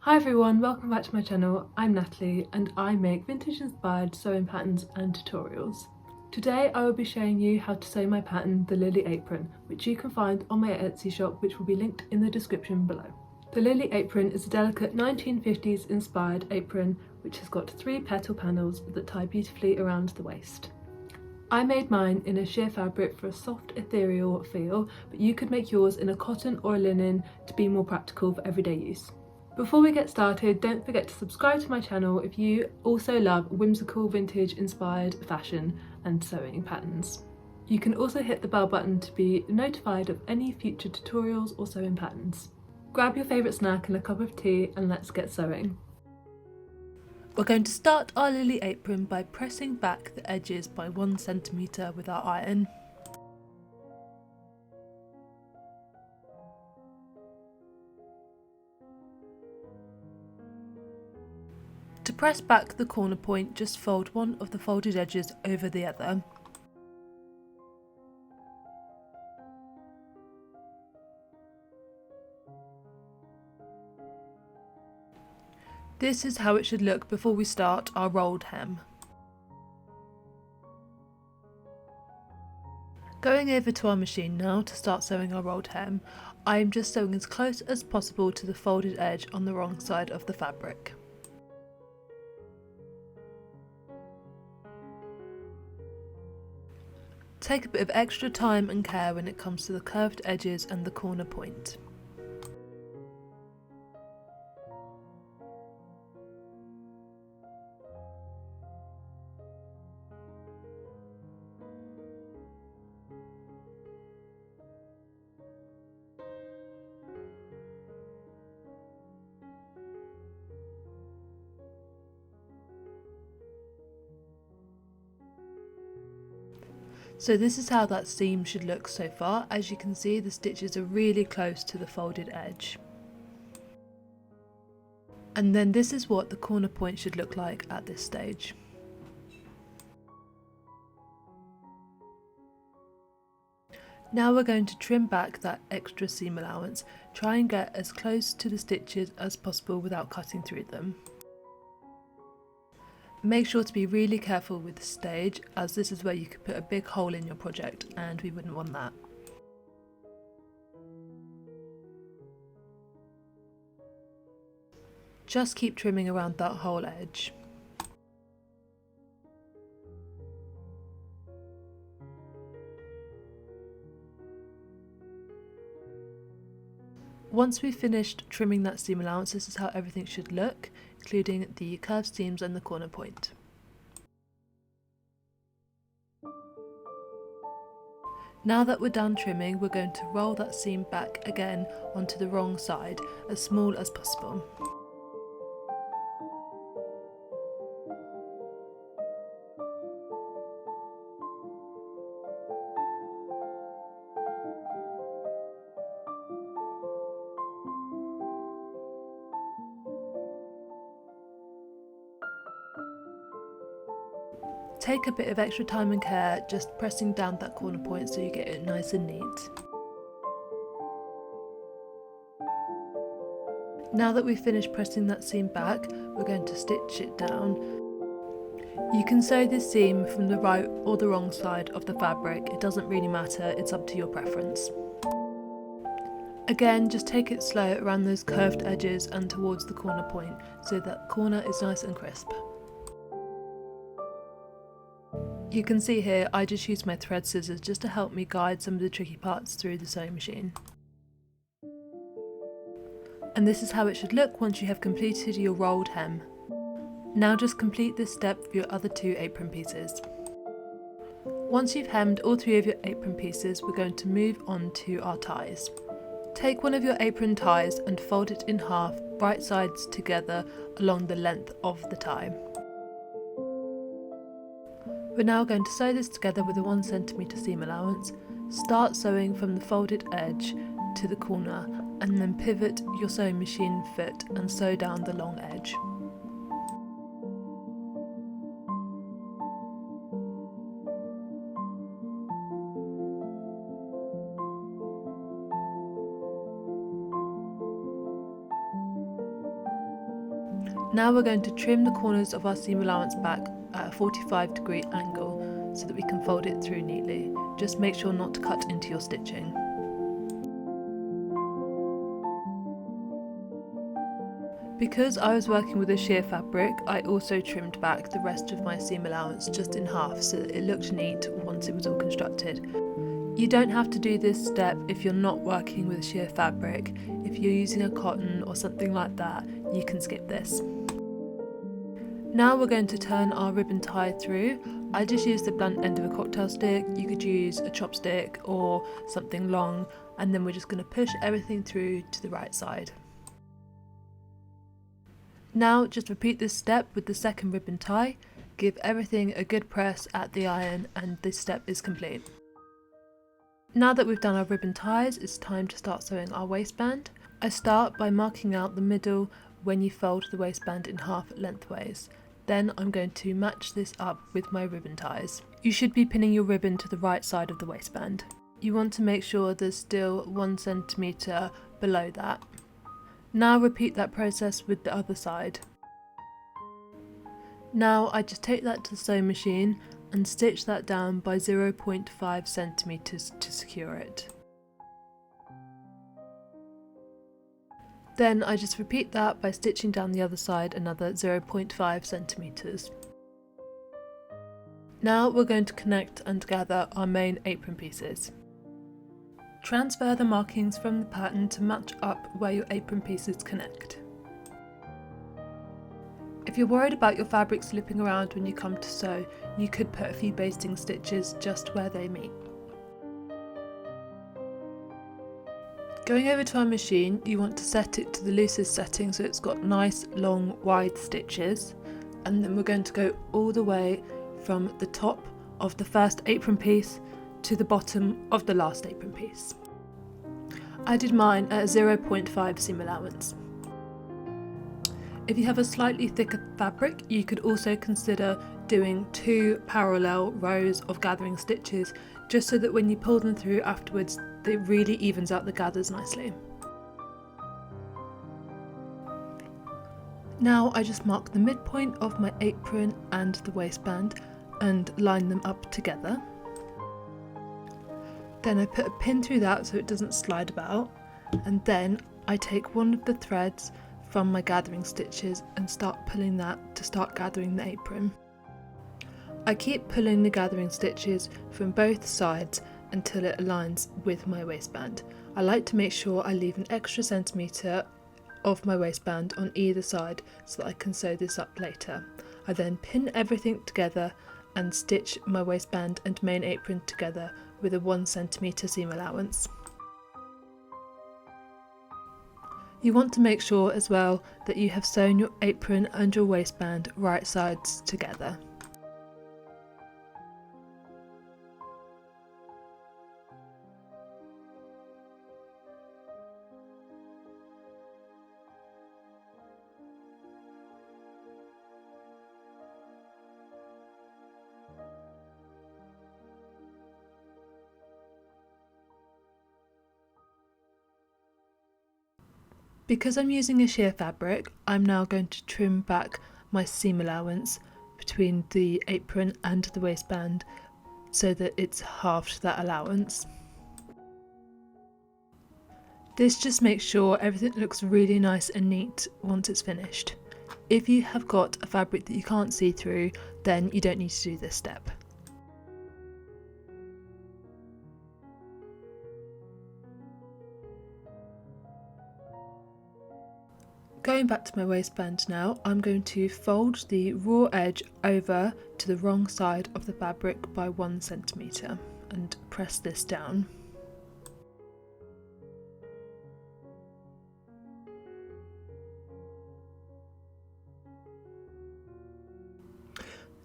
Hi everyone, welcome back to my channel. I'm Natalie and I make vintage inspired sewing patterns and tutorials. Today I will be showing you how to sew my pattern, the Lily Apron, which you can find on my Etsy shop, which will be linked in the description below. The Lily Apron is a delicate 1950s inspired apron which has got 3 petal panels that tie beautifully around the waist. I made mine in a sheer fabric for a soft ethereal feel, but you could make yours in a cotton or a linen to be more practical for everyday use. Before we get started, don't forget to subscribe to my channel if you also love whimsical vintage inspired fashion and sewing patterns. You can also hit the bell button to be notified of any future tutorials or sewing patterns. Grab your favourite snack and a cup of tea and let's get sewing. We're going to start our Lily apron by pressing back the edges by 1 centimetre with our iron. To press back the corner point, just fold one of the folded edges over the other. This is how it should look before we start our rolled hem. Going over to our machine now to start sewing our rolled hem, I am just sewing as close as possible to the folded edge on the wrong side of the fabric. Take a bit of extra time and care when it comes to the curved edges and the corner point. So this is how that seam should look so far. As you can see, the stitches are really close to the folded edge. And then this is what the corner point should look like at this stage. Now we're going to trim back that extra seam allowance. Try and get as close to the stitches as possible without cutting through them. Make sure to be really careful with the stage, as this is where you could put a big hole in your project and we wouldn't want that. Just keep trimming around that whole edge. Once we've finished trimming that seam allowance, this is how everything should look, including the curved seams and the corner point. Now that we're done trimming, we're going to roll that seam back again onto the wrong side, as small as possible. Take a bit of extra time and care just pressing down that corner point so you get it nice and neat. Now that we've finished pressing that seam back, we're going to stitch it down. You can sew this seam from the right or the wrong side of the fabric, it doesn't really matter, it's up to your preference. Again, just take it slow around those curved edges and towards the corner point so that corner is nice and crisp. You can see here I just used my thread scissors just to help me guide some of the tricky parts through the sewing machine. And this is how it should look once you have completed your rolled hem. Now just complete this step for your other 2 apron pieces. Once you've hemmed all 3 of your apron pieces, we're going to move on to our ties. Take one of your apron ties and fold it in half, right sides together along the length of the tie. We're now going to sew this together with a 1 centimetre seam allowance. Start sewing from the folded edge to the corner and then pivot your sewing machine foot and sew down the long edge. Now we're going to trim the corners of our seam allowance back at a 45-degree angle so that we can fold it through neatly. Just make sure not to cut into your stitching. Because I was working with a sheer fabric, I also trimmed back the rest of my seam allowance just in half so that it looked neat once it was all constructed. You don't have to do this step if you're not working with sheer fabric. If you're using a cotton or something like that, you can skip this. Now we're going to turn our ribbon tie through. I just used the blunt end of a cocktail stick. You could use a chopstick or something long, and then we're just going to push everything through to the right side. Now just repeat this step with the second ribbon tie, give everything a good press at the iron, and this step is complete. Now that we've done our ribbon ties, it's time to start sewing our waistband. I start by marking out the middle when you fold the waistband in half lengthways. Then I'm going to match this up with my ribbon ties. You should be pinning your ribbon to the right side of the waistband. You want to make sure there's still 1 centimetre below that. Now repeat that process with the other side. Now I just take that to the sewing machine and stitch that down by 0.5 centimetres to secure it. Then I just repeat that by stitching down the other side another 0.5 centimetres. Now we're going to connect and gather our main apron pieces. Transfer the markings from the pattern to match up where your apron pieces connect. If you're worried about your fabric slipping around when you come to sew, you could put a few basting stitches just where they meet. Going over to our machine, you want to set it to the loosest setting so it's got nice, long, wide stitches, and then we're going to go all the way from the top of the first apron piece to the bottom of the last apron piece. I did mine at a 0.5 seam allowance. If you have a slightly thicker fabric, you could also consider doing 2 parallel rows of gathering stitches, just so that when you pull them through afterwards, it really evens out the gathers nicely. Now I just mark the midpoint of my apron and the waistband and line them up together. Then I put a pin through that so it doesn't slide about, and then I take one of the threads from my gathering stitches and start pulling that to start gathering the apron. I keep pulling the gathering stitches from both sides until it aligns with my waistband. I like to make sure I leave an extra centimetre of my waistband on either side so that I can sew this up later. I then pin everything together and stitch my waistband and main apron together with a 1 centimetre seam allowance. You want to make sure as well that you have sewn your apron and your waistband right sides together. Because I'm using a sheer fabric, I'm now going to trim back my seam allowance between the apron and the waistband so that it's halved that allowance. This just makes sure everything looks really nice and neat once it's finished. If you have got a fabric that you can't see through, then you don't need to do this step. Going back to my waistband now, I'm going to fold the raw edge over to the wrong side of the fabric by 1 centimetre and press this down.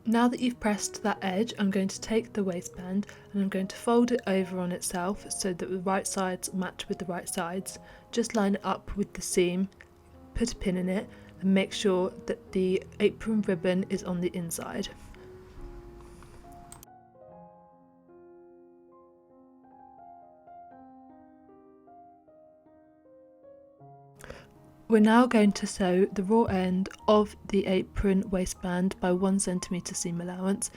Now that you've pressed that edge, I'm going to take the waistband and I'm going to fold it over on itself so that the right sides match with the right sides. Just line it up with the seam, put a pin in it and make sure that the apron ribbon is on the inside. We're now going to sew the raw end of the apron waistband by 1 centimetre seam allowance,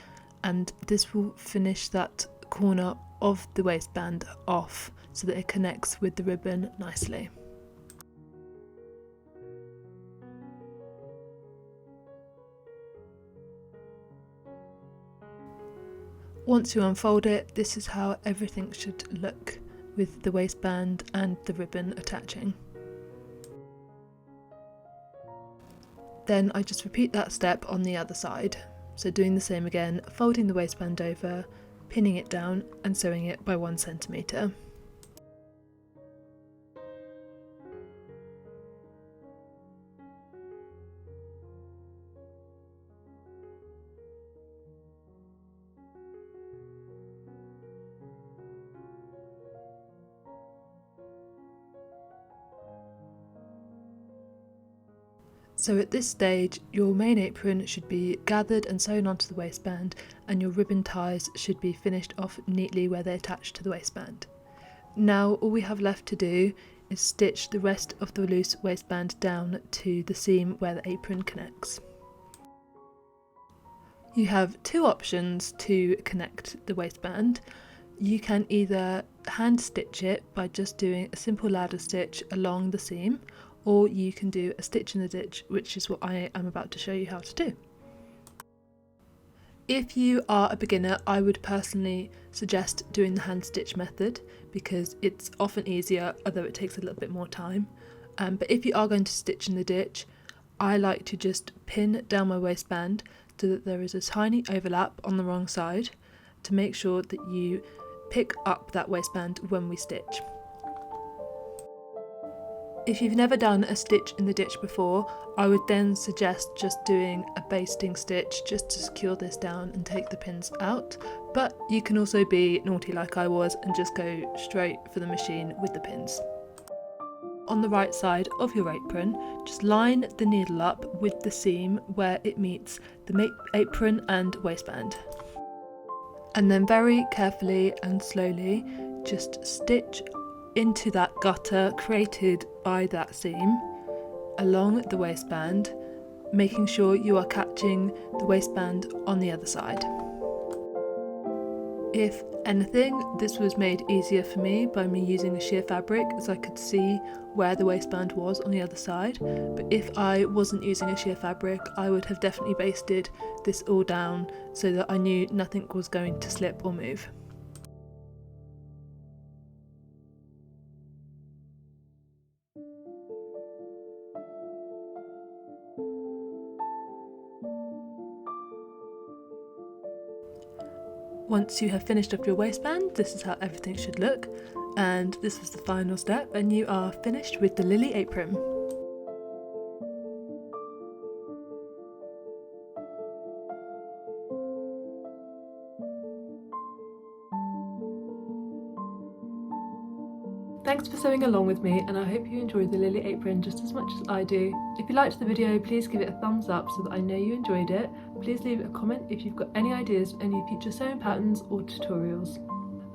and this will finish that corner of the waistband off so that it connects with the ribbon nicely. Once you unfold it, this is how everything should look, with the waistband and the ribbon attaching. Then I just repeat that step on the other side, so doing the same again, folding the waistband over, pinning it down and sewing it by 1 centimetre. So at this stage, your main apron should be gathered and sewn onto the waistband, and your ribbon ties should be finished off neatly where they attach to the waistband. Now all we have left to do is stitch the rest of the loose waistband down to the seam where the apron connects. You have 2 options to connect the waistband. You can either hand stitch it by just doing a simple ladder stitch along the seam, or you can do a stitch in the ditch, which is what I am about to show you how to do. If you are a beginner, I would personally suggest doing the hand stitch method because it's often easier, although it takes a little bit more time. But if you are going to stitch in the ditch, I like to just pin down my waistband so that there is a tiny overlap on the wrong side to make sure that you pick up that waistband when we stitch. If you've never done a stitch in the ditch before, I would then suggest just doing a basting stitch just to secure this down and take the pins out, but you can also be naughty like I was and just go straight for the machine with the pins. On the right side of your apron, just line the needle up with the seam where it meets the apron and waistband. And then very carefully and slowly just stitch into that gutter created by that seam along the waistband, making sure you are catching the waistband on the other side. If anything, this was made easier for me by me using a sheer fabric, as I could see where the waistband was on the other side, but if I wasn't using a sheer fabric, I would have definitely basted this all down so that I knew nothing was going to slip or move. Once you have finished off your waistband, this is how everything should look, and this was the final step, and you are finished with the Lily Apron. Thanks for sewing along with me, and I hope you enjoyed the Lily Apron just as much as I do. If you liked the video, please give it a thumbs up so that I know you enjoyed it. Please leave a comment if you've got any ideas for any future sewing patterns or tutorials.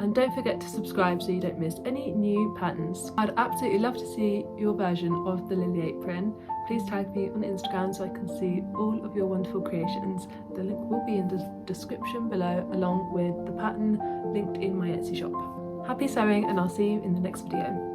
And don't forget to subscribe so you don't miss any new patterns. I'd absolutely love to see your version of the Lily Apron. Please tag me on Instagram so I can see all of your wonderful creations. The link will be in the description below, along with the pattern linked in my Etsy shop. Happy sewing, and I'll see you in the next video.